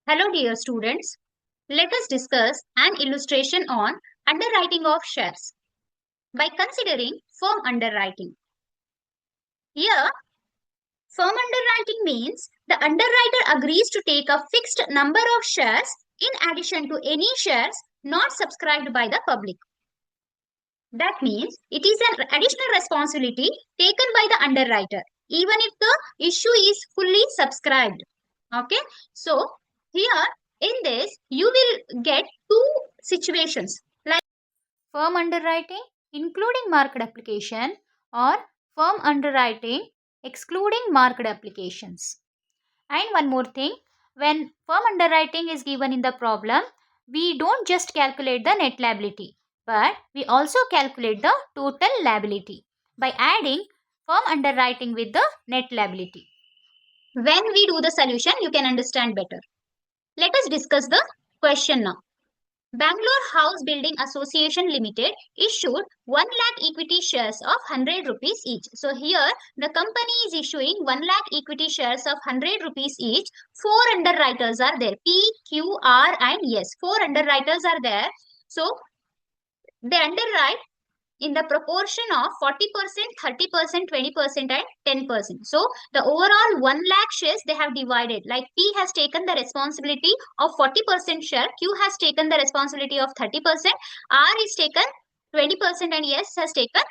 Hello dear students, let us discuss an illustration on underwriting of shares by considering firm underwriting. Here, firm underwriting means the underwriter agrees to take a fixed number of shares in addition to any shares not subscribed by the public. That means it is an additional responsibility taken by the underwriter even if the issue is fully subscribed. Okay, so here in this you will get two situations like firm underwriting including market application or firm underwriting excluding market applications. And one more thing, when firm underwriting is given in the problem, we don't just calculate the net liability, but we also calculate the total liability by adding firm underwriting with the net liability. When we do the solution, you can understand better. Let us discuss the question now. Bangalore House Building Association Limited issued 1 lakh equity shares of 100 rupees each. So here the company is issuing 1 lakh equity shares of 100 rupees each. 4 underwriters are there. P, Q, R and S. 4 underwriters are there. So they underwrite in the proportion of 40%, 30%, 20% and 10%. So the overall 1 lakh shares they have divided, like P has taken the responsibility of 40% share, Q has taken the responsibility of 30%, R is taken 20% and S has taken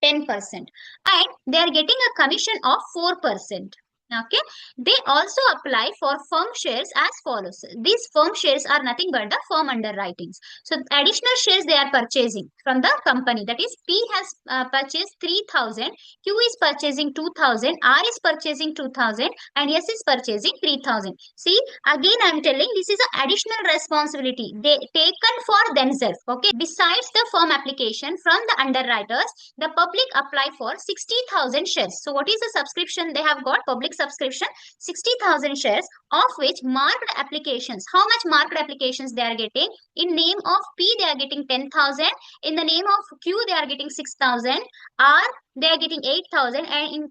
10%, and they are getting a commission of 4%. Okay, they also apply for firm shares as follows. These firm shares are nothing but the firm underwritings. So additional shares they are purchasing from the company, that is P has purchased 3000, Q is purchasing 2000, R is purchasing 2000 and S is purchasing 3000. See, again I am telling this is an additional responsibility they taken for themselves. Okay, besides the firm application from the underwriters, the public apply for 60,000 shares. So what is the subscription they have got? Public subscription 60,000 shares, of which marked applications. How much marked applications they are getting? In name of P they are getting 10,000. In the name of Q they are getting 6,000. R they are getting 8,000, and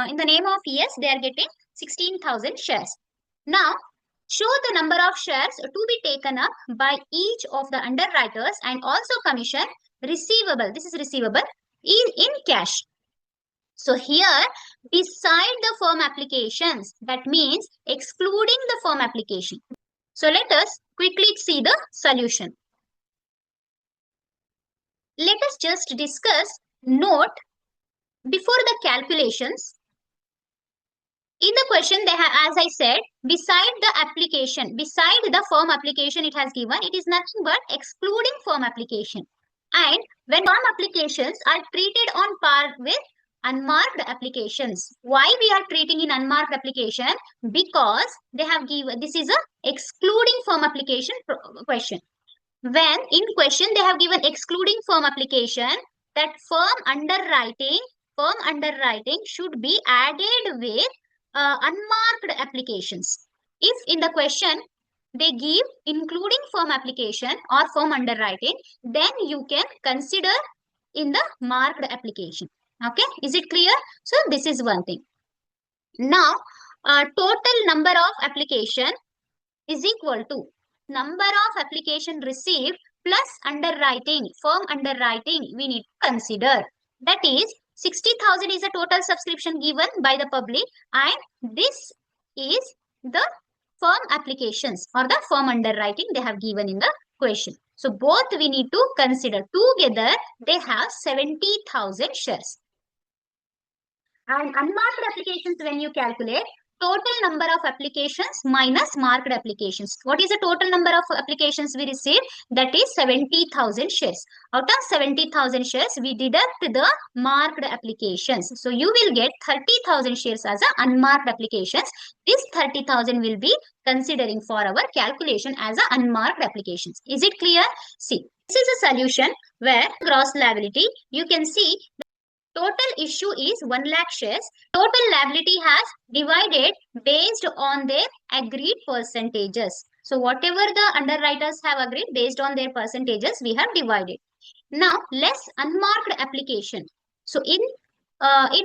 in the name of S they are getting 16,000 shares. Now show the number of shares to be taken up by each of the underwriters and also commission receivable. This is receivable in cash. So here, beside the firm applications, that means excluding the firm application. So let us quickly see the solution. Let us just discuss note before the calculations. In the question, they have, as I said, beside the application, beside the firm application it has given, it is nothing but excluding firm application. And when firm applications are treated on par with unmarked applications. Why we are treating in unmarked application? Because they have given, this is a excluding firm application question. When in question they have given excluding firm application, that firm underwriting should be added with unmarked applications. If in the question they give including firm application or firm underwriting, then you can consider in the marked application. Okay, is it clear? So this is one thing. Now total number of application is equal to number of application received plus underwriting, firm underwriting we need to consider. That is 60,000 is the total subscription given by the public, and this is the firm applications or the firm underwriting they have given in the question. So both we need to consider. Together they have 70,000 shares. And unmarked applications, when you calculate total number of applications minus marked applications. What is the total number of applications we received? That is 70,000 shares. Out of 70,000 shares, we deduct the marked applications. So you will get 30,000 shares as a unmarked applications. This 30,000 will be considering for our calculation as a unmarked applications. Is it clear? See, this is a solution where gross liability, you can see total issue is 1 lakh shares. Total liability has divided based on their agreed percentages. So whatever the underwriters have agreed based on their percentages, we have divided. Now less unmarked application. So in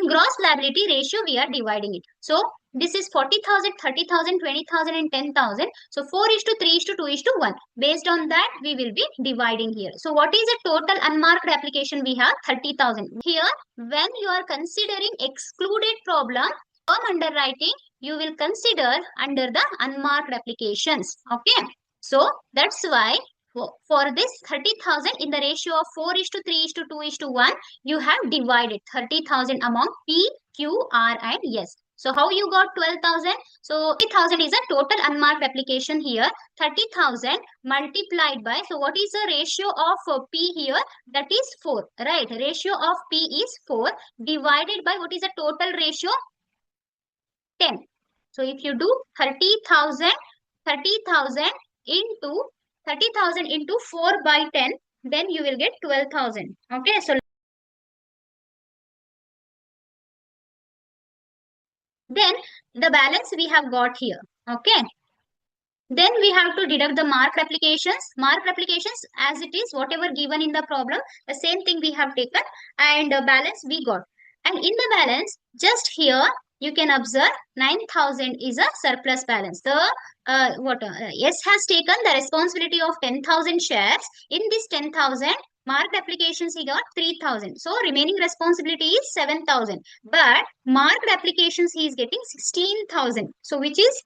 gross liability ratio, we are dividing it. So This is 40,000, 30,000, 20,000 and 10,000. So 4:3:2:1. Based on that, we will be dividing here. So what is the total unmarked application we have? 30,000. Here, when you are considering excluded problem from underwriting, you will consider under the unmarked applications. Okay. So that's why for this 30,000 in the ratio of 4:3:2:1, you have divided 30,000 among P, Q, R and S. So how you got 12,000? So 30,000 is a total unmarked application here. 30,000 multiplied by, so what is the ratio of P here? That is 4, right? Ratio of P is 4 divided by what is the total ratio? 10. So if you do 30,000 into 30,000 into 4 by 10, then you will get 12,000. Okay, so then the balance we have got here. Okay. Then we have to deduct the marked applications. Marked applications as it is, whatever given in the problem, the same thing we have taken and balance we got. And in the balance, just here, you can observe 9,000 is a surplus balance. The S has taken the responsibility of 10,000 shares. In this 10,000, marked applications he got 3,000. So remaining responsibility is 7,000. But marked applications he is getting 16,000. So which is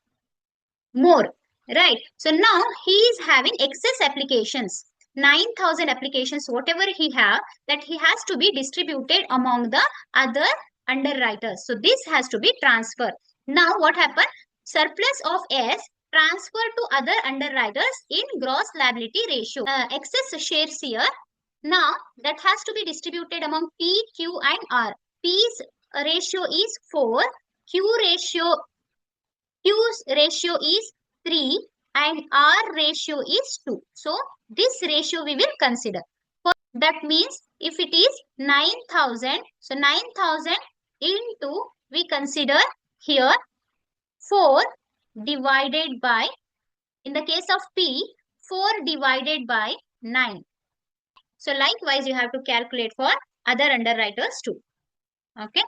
more, right? So now he is having excess applications, 9,000 applications, whatever he have, that he has to be distributed among the other underwriters. So this has to be transferred. Now what happened? Surplus of S transferred to other underwriters in gross liability ratio. Excess shares here. Now that has to be distributed among P, Q and R. P's ratio is 4. Q's ratio is 3 and R ratio is 2. So this ratio we will consider. That means if it is 9,000, so 9,000 into, we consider here 4 divided by, in the case of P, 4 divided by 9. So likewise you have to calculate for other underwriters too. Okay.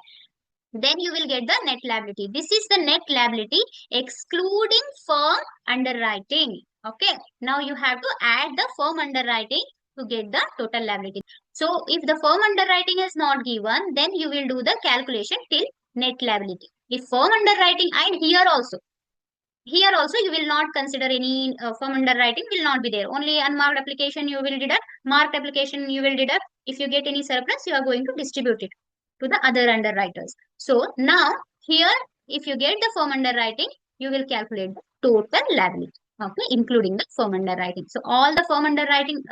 Then you will get the net liability. This is the net liability excluding firm underwriting. Okay. Now you have to add the firm underwriting to get the total liability. So if the firm underwriting is not given, then you will do the calculation till net liability. If firm underwriting, and here also you will not consider any firm underwriting will not be there. Only unmarked application you will deduct, marked application you will deduct. If you get any surplus, you are going to distribute it to the other underwriters. So now here, if you get the firm underwriting, you will calculate the total liability. Okay, including the firm underwriting. So all the firm underwriting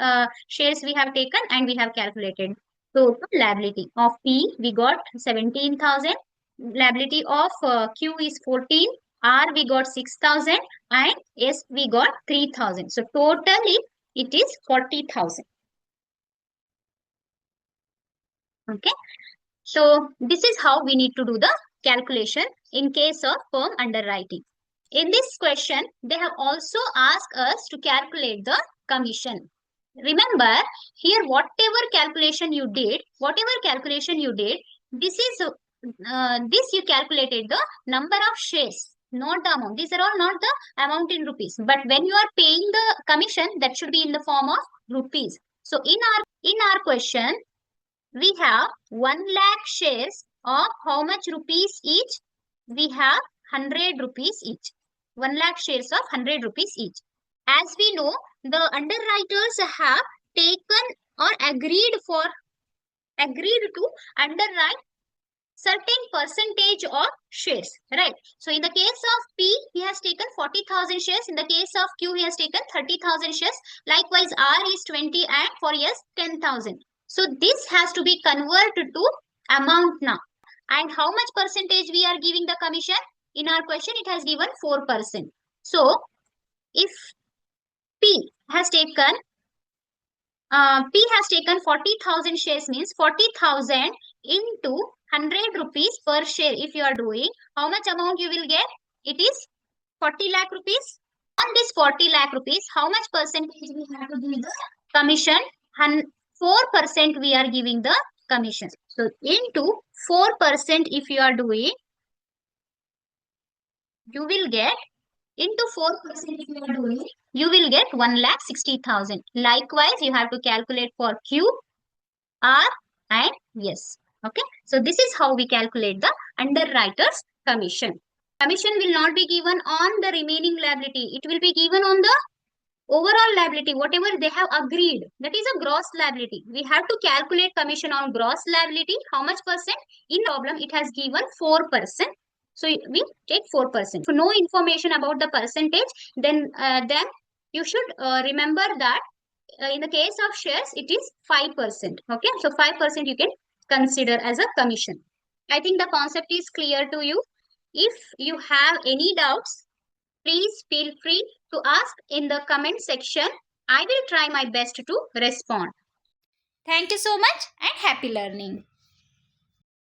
shares we have taken and we have calculated total liability of P. We got 17,000. Liability of Q is 14. R we got 6,000 and S we got 3,000. So totally it is 40,000. Okay. So this is how we need to do the calculation in case of firm underwriting. In this question, they have also asked us to calculate the commission. Remember here, whatever calculation you did, this is this you calculated the number of shares, not the amount. These are all not the amount in rupees. But when you are paying the commission, that should be in the form of rupees. So in our question, we have 1 lakh shares of how much rupees each? We have 100 rupees each. 1 lakh shares of 100 rupees each. As we know, the underwriters have taken or agreed to underwrite certain percentage of shares, right? So in the case of P, he has taken 40,000 shares. In the case of Q, he has taken 30,000 shares. Likewise, R is 20 and for S, 10,000. So this has to be converted to amount now. And how much percentage we are giving the commission? In our question, it has given 4%. So if P has taken 40,000 shares, means 40,000 into 100 rupees per share. If you are doing, how much amount you will get? It is 40 lakh rupees. On this 40 lakh rupees, how much percentage we have to give the commission? 4% we are giving the commission. So into 4% if you are doing, You will get into 4% if you are doing, you will get 1,60,000. Likewise, you have to calculate for Q, R and S. Okay. So this is how we calculate the underwriter's commission. Commission will not be given on the remaining liability. It will be given on the overall liability, whatever they have agreed. That is a gross liability. We have to calculate commission on gross liability. How much percent? In problem, it has given 4%. So we take 4%. If no information about the percentage, then you should remember that in the case of shares, it is 5%. Okay, so 5% you can consider as a commission. I think the concept is clear to you. If you have any doubts, please feel free to ask in the comment section. I will try my best to respond. Thank you so much and happy learning.